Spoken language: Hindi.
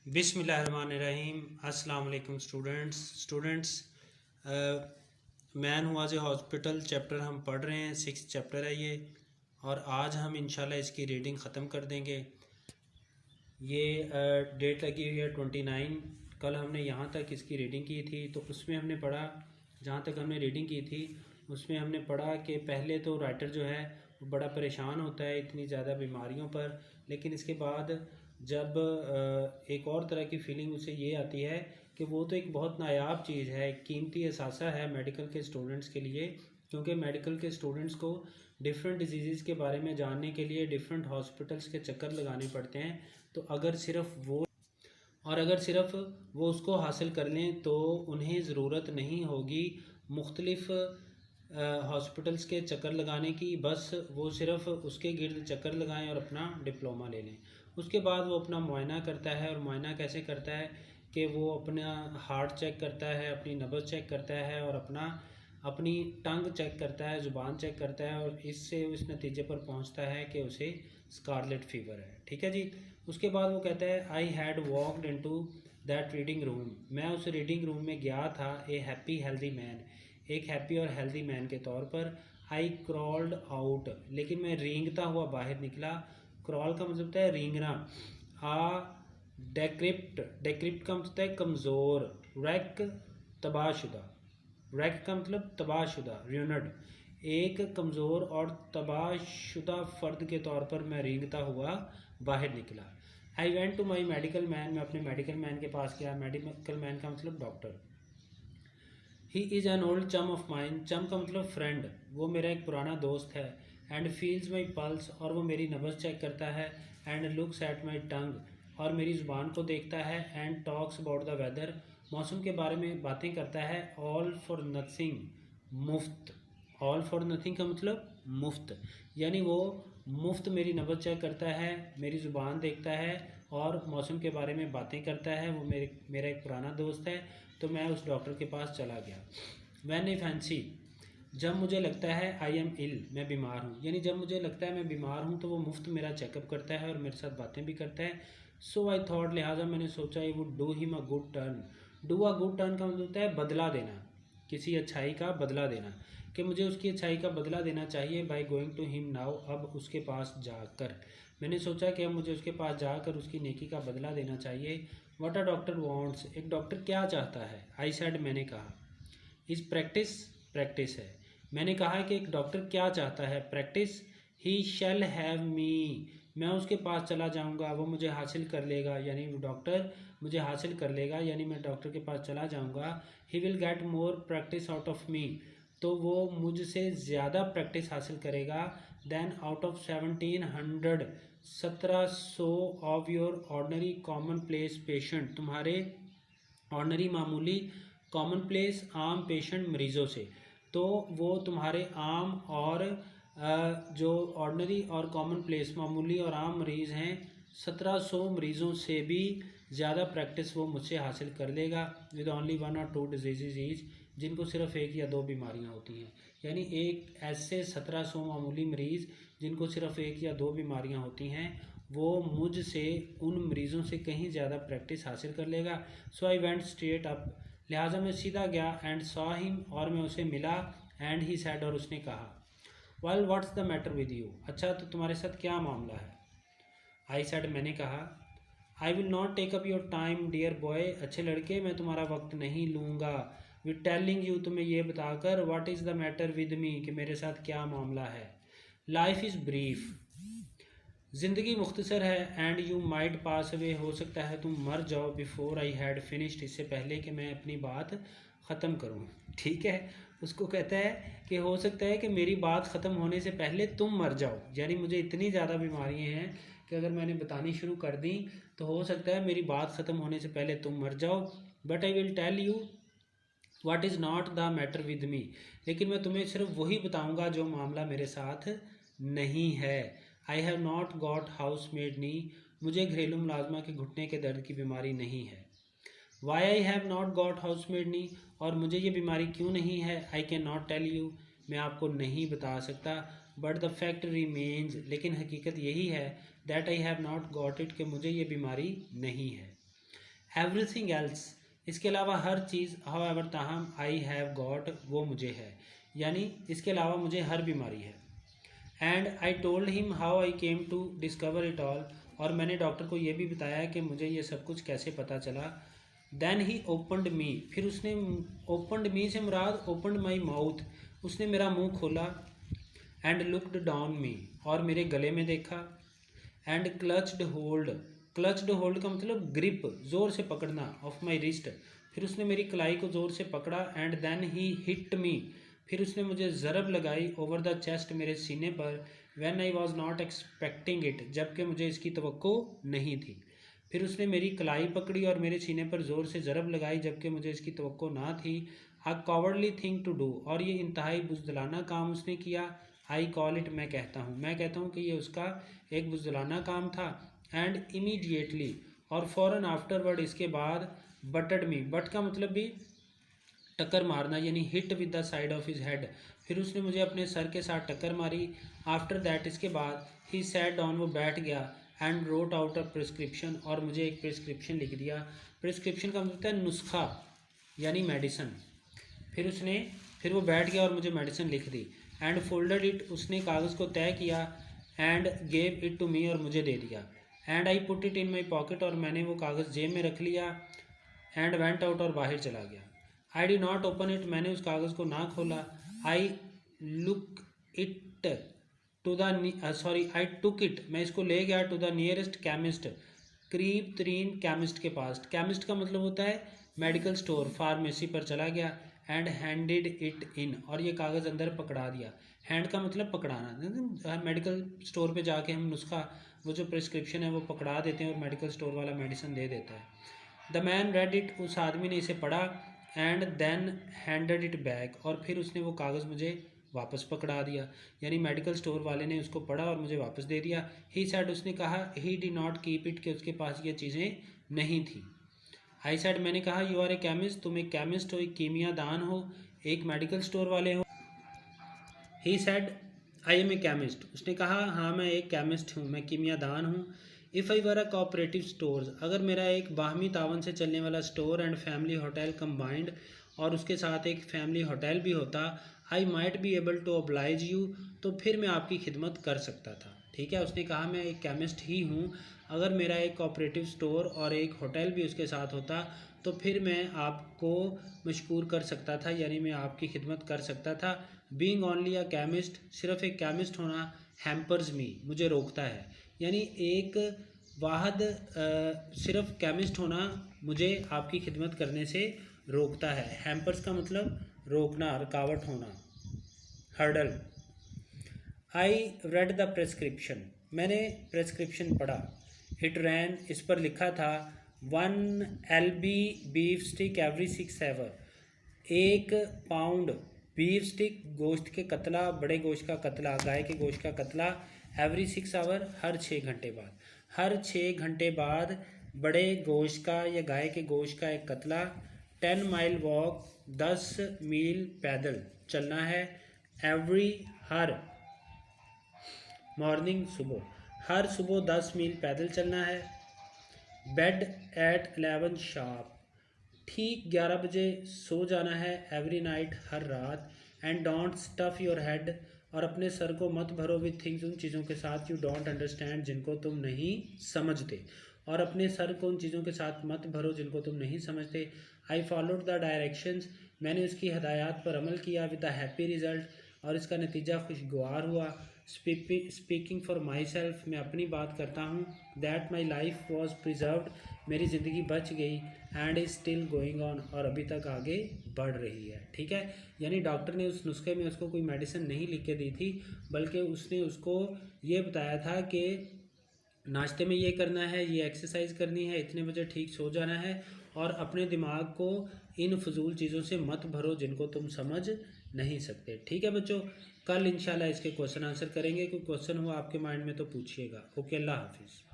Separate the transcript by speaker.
Speaker 1: बिस्मिल्लाहिर्रहमानिर्रहीम। अस्सलाम वालेकुम स्टूडेंट्स। मैन हुआ ए हॉस्पिटल चैप्टर हम पढ़ रहे हैं, 6th चैप्टर है ये, और आज हम इंशाल्लाह इसकी रीडिंग ख़त्म कर देंगे। ये डेट लगी हुई है 29। कल हमने यहाँ तक इसकी रीडिंग की थी, तो उसमें हमने पढ़ा, जहाँ तक हमने रीडिंग की थी उसमें हमने पढ़ा कि पहले तो राइटर जो है वो बड़ा परेशान होता है इतनी ज़्यादा बीमारियों पर, लेकिन इसके बाद जब एक और तरह की फीलिंग उसे ये आती है कि वो तो एक बहुत नायाब चीज़ है, एक कीमती असासा है मेडिकल के स्टूडेंट्स के लिए, क्योंकि मेडिकल के स्टूडेंट्स को डिफरेंट डिजीज़ के बारे में जानने के लिए डिफरेंट हॉस्पिटल्स के चक्कर लगाने पड़ते हैं। तो अगर सिर्फ वो उसको हासिल कर लें तो उन्हें ज़रूरत नहीं होगी मुख्तलिफ़ हॉस्पिटल्स के चक्कर लगाने की, बस वो सिर्फ उसके गिर्द चक्कर लगाएं और अपना डिप्लोमा ले लें। उसके बाद वो अपना मुआयना करता है, और मुआयना कैसे करता है कि वो अपना हार्ट चेक करता है, अपनी नब्ज़ चेक करता है, और अपनी टंग चेक करता है, ज़ुबान चेक करता है, और इससे उस नतीजे पर पहुंचता है कि उसे स्कारलेट फीवर है। ठीक है जी। उसके बाद वो कहता है I had walked into that reading room, मैं उस रीडिंग रूम में गया था, ए हैप्पी हेल्दी मैन, एक हैप्पी और हेल्दी मैन के तौर पर। आई क्रॉल्ड आउट, लेकिन मैं रेंगता हुआ बाहर निकला। क्रॉल का मतलब होता है रेंगना। डेक्रिप्ट का मतलब है कमज़ोर। रैक तबाहशुदा, रैक का मतलब तबाहशुदा, र्यूनड, एक कमज़ोर और तबाहशुदा फ़र्द के तौर पर मैं रेंगता हुआ बाहर निकला। I went to my medical man, मैं अपने मेडिकल मैन के पास गया। मेडिकल मैन का मतलब doctor. He is an old चम ऑफ माइन, चम का मतलब फ्रेंड, वो मेरा एक पुराना दोस्त है। एंड फील्स माई पल्स, और वो मेरी नब्ज़ चेक करता है। And looks at my tongue, और मेरी ज़ुबान को देखता है। And talks about the weather, मौसम के बारे में बातें करता है। ऑल फॉर नथिंग, मुफ्त। ऑल फॉर नथिंग का मतलब मुफ्त, यानी वो मुफ्त मेरी नब्ज़ चेक करता है, मेरी ज़ुबान देखता है और मौसम के बारे में बातें करता है। वो मेरा एक पुराना दोस्त है। तो मैं उस डॉक्टर के पास चला गया। व्हेन आई फैंसी, जब मुझे लगता है, आई एम इल, मैं बीमार हूँ, यानी जब मुझे लगता है मैं बीमार हूँ तो वो मुफ्त मेरा चेकअप करता है और मेरे साथ बातें भी करता है। सो आई थॉट, लिहाजा मैंने सोचा I would do him a good turn. Do a good turn का मतलब होता है बदला देना, किसी अच्छाई का बदला देना, कि मुझे उसकी अच्छाई का बदला देना चाहिए। By going to him now, अब उसके पास जाकर, मैंने सोचा कि अब मुझे उसके पास जाकर उसकी नेकी का बदला देना चाहिए। व्हाट अ डॉक्टर वांट्स, एक डॉक्टर क्या चाहता है। आई सेड, मैंने कहा। इज प्रैक्टिस, प्रैक्टिस है। मैंने कहा कि एक डॉक्टर क्या चाहता है, practice. He shall have me, मैं उसके पास चला जाऊंगा, वो मुझे हासिल कर लेगा, यानी वो डॉक्टर मुझे हासिल कर लेगा, यानी मैं डॉक्टर के पास चला जाऊंगा। He will get more practice out of me, तो वो मुझसे ज़्यादा प्रैक्टिस हासिल करेगा। Then out of 1700, 1700 of your ordinary commonplace patient, तुम्हारे ऑर्डनरी मामूली कॉमन प्लेस आम पेशेंट मरीज़ों से, तो वो तुम्हारे आम और जो ऑर्डनरी और कॉमन प्लेस मामूली और आम मरीज़ हैं, 1700 मरीज़ों से भी ज़्यादा प्रैक्टिस वो मुझसे हासिल कर लेगा। विद ओनली 1 और 2 डिजीज़ ईच, जिनको सिर्फ एक या दो बीमारियां होती हैं, यानी एक ऐसे 1700 मामूली मरीज़ जिनको सिर्फ एक या दो बीमारियां होती हैं, वो मुझसे उन मरीज़ों से कहीं ज़्यादा प्रैक्टिस हासिल कर लेगा। सो आई वेंट स्ट्रेट अप, लिहाजा मैं सीधा गया। एंड सॉ हिम, और मैं उसे मिला। एंड ही सैड, और उसने कहा, well what's the matter with you, अच्छा तो तुम्हारे साथ क्या मामला है। आई सैड, मैंने कहा, I will not take up your time dear boy, अच्छे लड़के मैं तुम्हारा वक्त नहीं लूँगा। विद टेलिंग यू, तुम्हें ये बताकर, what is the matter with मी, कि मेरे साथ क्या मामला है। लाइफ इज़ ब्रीफ, ज़िंदगी मुख्तसर है। And you might pass away, हो सकता है तुम मर जाओ। बिफोर आई हैड फिनिश्ड, इससे पहले कि मैं अपनी बात ख़त्म करूँ। ठीक है, उसको कहता है कि हो सकता है कि मेरी बात ख़त्म होने से पहले तुम मर जाओ, यानी मुझे इतनी ज़्यादा बीमारियाँ हैं कि अगर मैंने बतानी शुरू कर दी तो हो सकता है मेरी बात ख़त्म होने से पहले तुम मर जाओ। But I will tell you what is not the matter with me, लेकिन मैं तुम्हें सिर्फ वही बताऊंगा जो मामला मेरे साथ नहीं है। I have not got housemaid knee, मुझे घरेलू मुलाजमा के घुटने के दर्द की बीमारी नहीं है। Why I have not got housemaid knee, और मुझे ये बीमारी क्यों नहीं है। I can not tell you, मैं आपको नहीं बता सकता। बट द फैक्ट रिमेन्स, लेकिन हकीकत यही है, that I have not got it, कि मुझे ये बीमारी नहीं है। एवरीथिंग एल्स, इसके अलावा हर चीज़, हाउएवर ताहम, आई हैव गॉट, वो मुझे है, यानी इसके अलावा मुझे हर बीमारी है। And I told him how I came to discover it all, और मैंने डॉक्टर को ये भी बताया कि मुझे ये सब कुछ कैसे पता चला। देन ही ओपनड मी, फिर उसने, ओपनड मी से मुराद ओपनड माई माउथ, उसने मेरा मुंह खोला। एंड लुकड डाउन मी, और मेरे गले में देखा। एंड क्लच्ड होल्ड, क्लच्ड होल्ड का मतलब ग्रिप, ज़ोर से पकड़ना, ऑफ माई रिस्ट, फिर उसने मेरी कलाई को ज़ोर से पकड़ा। And then he hit me, फिर उसने मुझे ज़रब लगाई, ओवर द चेस्ट, मेरे सीने पर। When I was not expecting it, जबकि मुझे इसकी तवक्को नहीं थी। फिर उसने मेरी कलाई पकड़ी और मेरे सीने पर ज़ोर से ज़रब लगाई, जबकि मुझे इसकी तवक्को ना थी। अ कॉवर्डली थिंग टू डू, और ये इंतहाई बुज़दिलाना काम उसने किया। आई कॉल इट, मैं कहता हूँ कि ये उसका एक बुज़दिलाना काम था। एंड इमीडिएटली, और फ़ौरन आफ्टरवर्ड, इसके बाद, बटड मी, बट का मतलब भी टक्कर मारना, यानी hit with the side of his head, फिर उसने मुझे अपने सर के साथ टक्कर मारी। आफ्टर दैट, इसके बाद, ही सैट डाउन, वो बैठ गया। And wrote out a prescription, और मुझे एक प्रिस्क्रिप्शन लिख दिया। प्रिस्क्रिप्शन का मतलब है नुस्खा, यानी मेडिसन। फिर वो बैठ गया और मुझे मेडिसिन लिख दी। एंड फोल्डेड इट, उसने कागज़ को तय किया। And gave it to me, और मुझे दे दिया। And I put it in my pocket, और मैंने वो कागज़ जेब में रख लिया। एंड वेंट आउट, और बाहर चला गया। I did not open it, मैंने उस कागज़ को ना खोला। I look it to the I took it, मैं इसको ले गया टू द नियरेस्ट केमिस्ट, करीब तरीन केमिस्ट के पास। केमिस्ट का मतलब होता है मेडिकल स्टोर, फार्मेसी पर चला गया। एंड हैंडेड इट इन, और ये कागज़ अंदर पकड़ा दिया। हैंड का मतलब पकड़ाना, मेडिकल स्टोर पे जाके हम नुस्खा, वो जो प्रिस्क्रिप्शन है वो पकड़ा देते हैं और मेडिकल स्टोर वाला मेडिसिन दे देता है। द मैन रेड इट, उस आदमी ने इसे पढ़ा। And then handed it back, और फिर उसने वो कागज़ मुझे वापस पकड़ा दिया, यानी मेडिकल स्टोर वाले ने उसको पढ़ा और मुझे वापस दे दिया। ही सेड, उसने कहा, ही डी नॉट कीप इट, कि उसके पास ये चीज़ें नहीं थी। आई सेड, मैंने कहा, यू आर ए केमिस्ट, तुम एक केमिस्ट हो, एक कीमिया दान हो, एक मेडिकल स्टोर वाले हो। He said, I am a chemist, उसने कहा, हाँ मैं एक केमिस्ट हूँ, मैं कीमिया दान हूँ। If I were a cooperative stores, अगर मेरा एक बाहमी तावन से चलने वाला store and family hotel combined, और उसके साथ एक फैमिली होटल भी होता, I might be able to oblige you, तो फिर मैं आपकी खिदमत कर सकता था। ठीक है, उसने कहा मैं एक केमिस्ट ही हूँ, अगर मेरा एक कोऑपरेटिव स्टोर और एक होटल भी उसके साथ होता तो फिर मैं आपको मशकूर कर सकता था, यानी मैं आपकी खिदमत कर सकता था। बीइंग ओनली अ केमिस्ट, सिर्फ एक केमिस्ट होना, हैम्पर्स मी, मुझे रोकता है, यानी एक वाहद सिर्फ केमिस्ट होना मुझे आपकी खिदमत करने से रोकता है। हैम्पर्स का मतलब रोकना, रुकावट होना, hurdle. I read the prescription, मैंने प्रेस्क्रिप्शन पढ़ा। इट रैन, इस पर लिखा था 1 LB beef steak every 6 hour, 1 pound beef steak, गोश्त के कतला, बड़े गोश्त का कतला, गाय के गोश्त का कतला, एवरी 6 आवर, हर 6 घंटे बाद, हर 6 घंटे बाद बड़े गोश्त का या गाय के गोश्त का एक कतला। 10 माइल वॉक, 10 मील पैदल चलना है। एवरी, हर, मॉर्निंग, सुबह, हर सुबह 10 मील पैदल चलना है। बेड एट 11 शार्प, ठीक 11 बजे सो जाना है। एवरी नाइट, हर रात। And don't stuff your head, और अपने सर को मत भरो विथ थिंग्स, उन चीज़ों के साथ, यू डोंट अंडरस्टैंड, जिनको तुम नहीं समझते, और अपने सर को उन चीज़ों के साथ मत भरो जिनको तुम नहीं समझते। आई फॉलोड द डायरेक्शंस, मैंने उसकी हदायत पर अमल किया। विद द हैप्पी रिजल्ट, और इसका नतीजा खुशगवार हुआ। स्पीकिंग फॉर माई सेल्फ, मैं अपनी बात करता हूँ। That my life was preserved, मेरी ज़िंदगी बच गई। And is still going on, और अभी तक आगे बढ़ रही है। ठीक है, यानी डॉक्टर ने उस नुस्खे में उसको कोई मेडिसिन नहीं लिख के दी थी, बल्कि उसने उसको ये बताया था कि नाश्ते में ये करना है, ये एक्सरसाइज करनी है, इतने बजे ठीक सो जाना है, और अपने दिमाग को इन फजूल चीज़ों से मत भरो जिनको तुम समझ नहीं सकते। ठीक है बच्चों, कल इंशाल्लाह इसके क्वेश्चन आंसर करेंगे। कोई क्वेश्चन हुआ आपके माइंड में तो पूछिएगा। ओके, अल्लाह हाफिज़।